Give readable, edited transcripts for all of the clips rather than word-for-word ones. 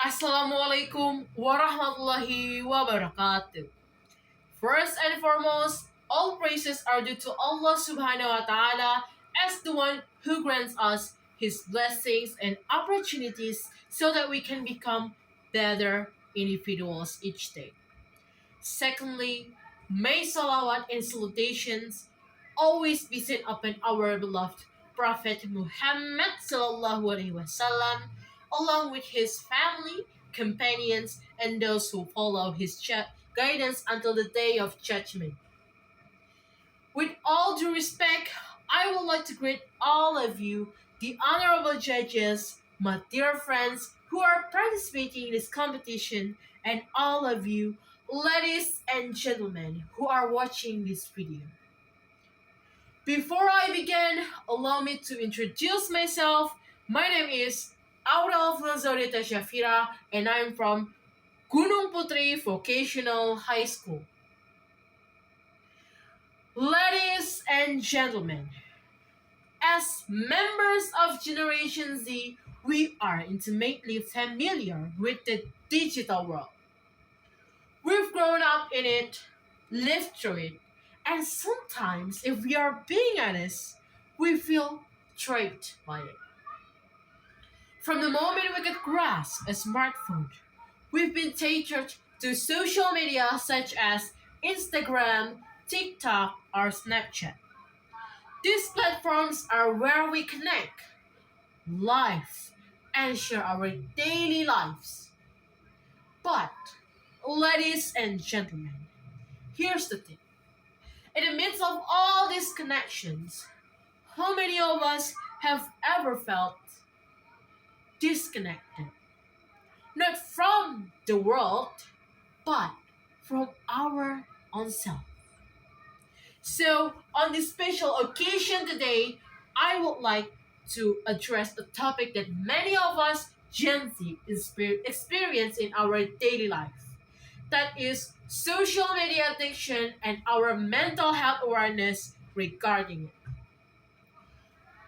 Assalamualaikum warahmatullahi wabarakatuh. First and foremost, all praises are due to Allah subhanahu wa ta'ala as the one who grants us his blessings and opportunities so that we can become better individuals each day. Secondly, may salawat and salutations always be sent upon our beloved Prophet Muhammad sallallahu alaihi wasallam, along with his family, companions, and those who follow his guidance until the day of judgment. With all due respect, I would like to greet all of you, the honorable judges, my dear friends who are participating in this competition, and all of you, ladies and gentlemen, who are watching this video. Before I begin, allow me to introduce myself. My name is Aurel Filza Odetta Shafira, and I'm from Gunungputri Vocational High School. Ladies and gentlemen, as members of Generation Z, we are intimately familiar with the digital world. We've grown up in it, lived through it, and sometimes, if we are being honest, we feel trapped by it. From the moment we could grasp a smartphone, we've been tethered to social media such as Instagram, TikTok, or Snapchat. These platforms are where we connect, live, and share our daily lives. But, ladies and gentlemen, here's the thing. In the midst of all these connections, how many of us have ever felt disconnected? Not from the world, but from our own self. So, on this special occasion today, I would like to address a topic that many of us Gen Z experience in our daily life. That is social media addiction and our mental health awareness regarding it.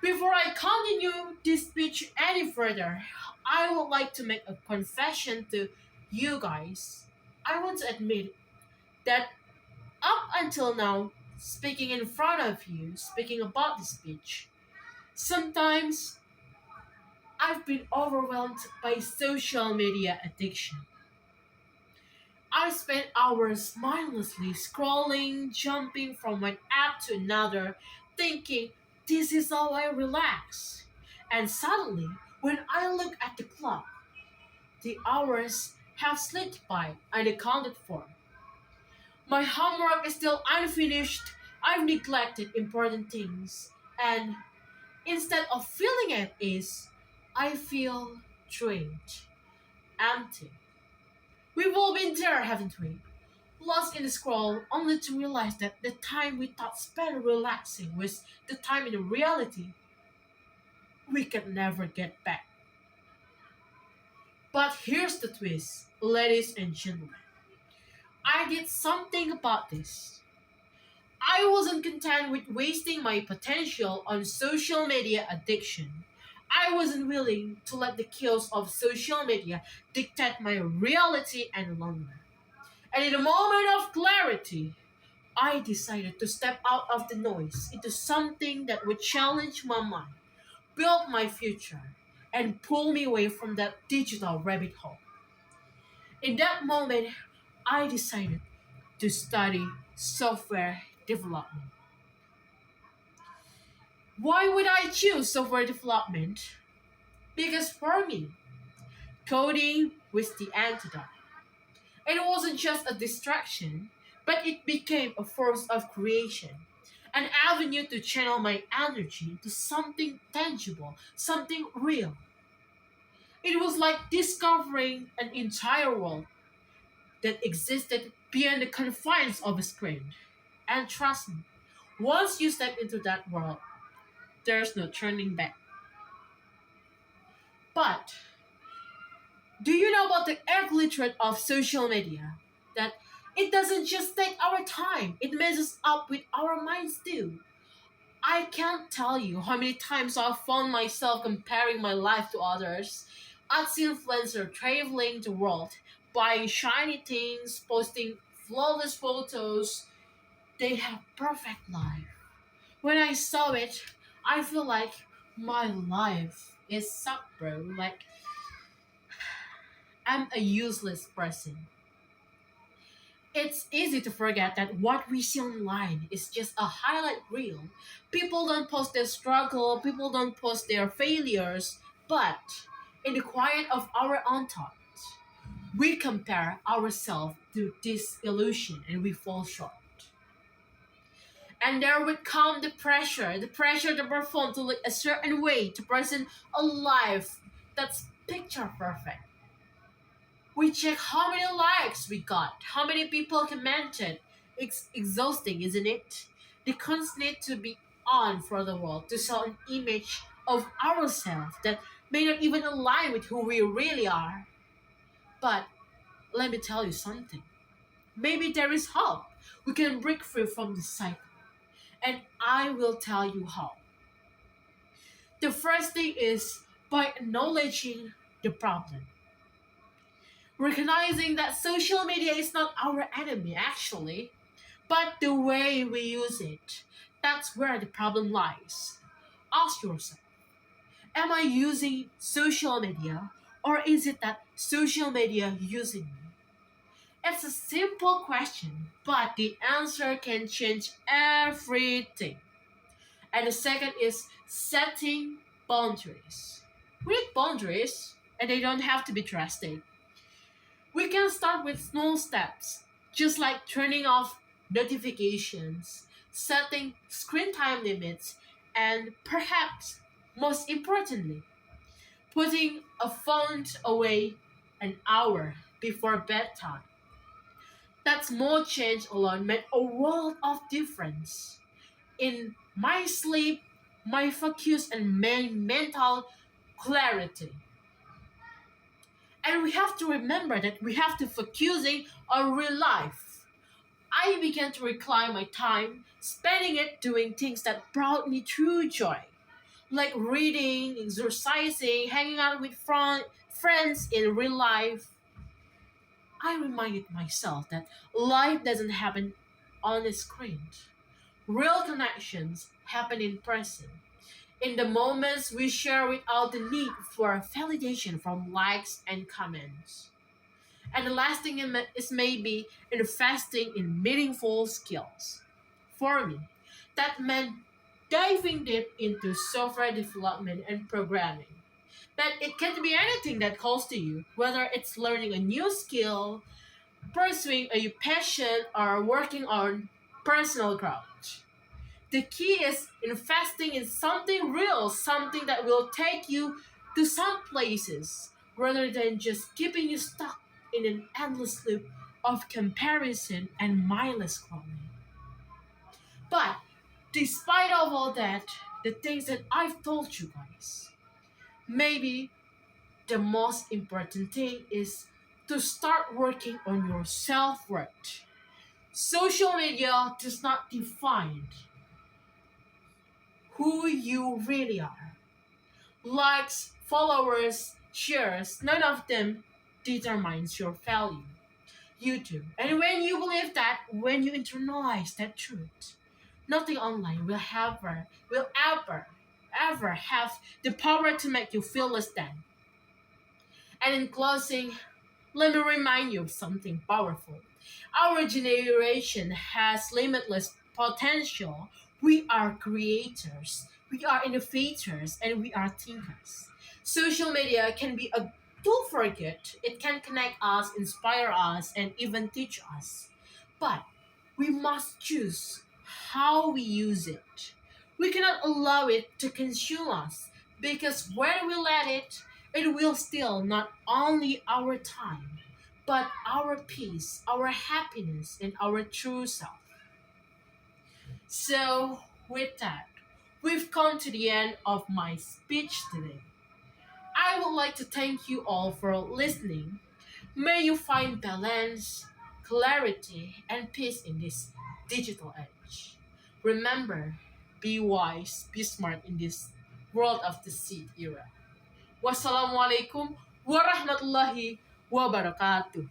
Before I continue this speech any further, I would like to make a confession to you guys. I want to admit that up until now, speaking in front of you, speaking about this speech, sometimes I've been overwhelmed by social media addiction. I spent hours mindlessly scrolling, jumping from one app to another, thinking this is how I relax. And suddenly, when I look at the clock, the hours have slipped by unaccounted for. My homework is still unfinished. I've neglected important things. And instead of feeling at ease, I feel drained, empty. We've all been there, haven't we? Lost in the scroll, only to realize that the time we thought spent relaxing was the time in reality we can never get back. But here's the twist, ladies and gentlemen. I did something about this. I wasn't content with wasting my potential on social media addiction. I wasn't willing to let the chaos of social media dictate my reality any longer. And in a moment of clarity, I decided to step out of the noise into something that would challenge my mind, build my future, and pull me away from that digital rabbit hole. In that moment, I decided to study software development. Why would I choose software development? Because for me, coding was the antidote. It wasn't just a distraction, but it became a force of creation, an avenue to channel my energy into something tangible, something real. It was like discovering an entire world that existed beyond the confines of a screen. And trust me, once you step into that world, there's no turning back. But do you know about the ugly truth of social media? That it doesn't just take our time, it messes up with our minds too. I can't tell you how many times I've found myself comparing my life to others, Artsy influencer traveling the world, buying shiny things, posting flawless photos. They have perfect life. When I saw it, I feel like my life is sucked, bro. Like I'm a useless person. It's easy to forget that what we see online is just a highlight reel. People don't post their struggle, people don't post their failures, but in the quiet of our own thoughts, we compare ourselves to this illusion and we fall short. And there would come the pressure to perform to look a certain way, to present a life that's picture perfect. We check how many likes we got, how many people commented. It's exhausting, isn't it? The cons need to be on for the world to sell an image of ourselves that may not even align with who we really are. But let me tell you something. Maybe there is hope. We can break free from this cycle. And I will tell you how. The first thing is by acknowledging the problem. Recognizing that social media is not our enemy, actually, but the way we use it. That's where the problem lies. Ask yourself, am I using social media or is it that social media using me? It's a simple question, but the answer can change everything. And the second is setting boundaries. We need boundaries, and they don't have to be drastic. We can start with small steps, just like turning off notifications, setting screen time limits, and perhaps, most importantly, putting a phone away an hour before bedtime. That small change alone made a world of difference in my sleep, my focus, and my mental clarity. And we have to remember that we have to focusing on real life. I began to reclaim my time, spending it doing things that brought me true joy, like reading, exercising, hanging out with friends in real life. I reminded myself that life doesn't happen on a screen. Real connections happen in person, in the moments we share without the need for validation from likes and comments. And the last thing is maybe investing in meaningful skills. For me, that meant diving deep into software development and programming. But it can be anything that calls to you, whether it's learning a new skill, pursuing a passion, or working on personal growth. The key is investing in something real, something that will take you to some places, rather than just keeping you stuck in an endless loop of comparison and mindless scrolling. But despite of all that, the things that I've told you guys, maybe the most important thing is to start working on your self-worth. Social media does not define who you really are. Likes, followers, shares, none of them determines your value. You do. And when you believe that, when you internalize that truth, nothing online will ever have the power to make you feel less than. And in closing, let me remind you of something powerful. Our generation has limitless potential. We are creators, we are innovators, and we are thinkers. Social media can be a tool for good. It can connect us, inspire us, and even teach us. But we must choose how we use it. We cannot allow it to consume us because when we let it, it will steal not only our time, but our peace, our happiness, and our true self. So, with that, we've come to the end of my speech today. I would like to thank you all for listening. May you find balance, clarity, and peace in this digital age. Remember, be wise, be smart in this world of the seed era. Wassalamualaikum warahmatullahi wabarakatuh.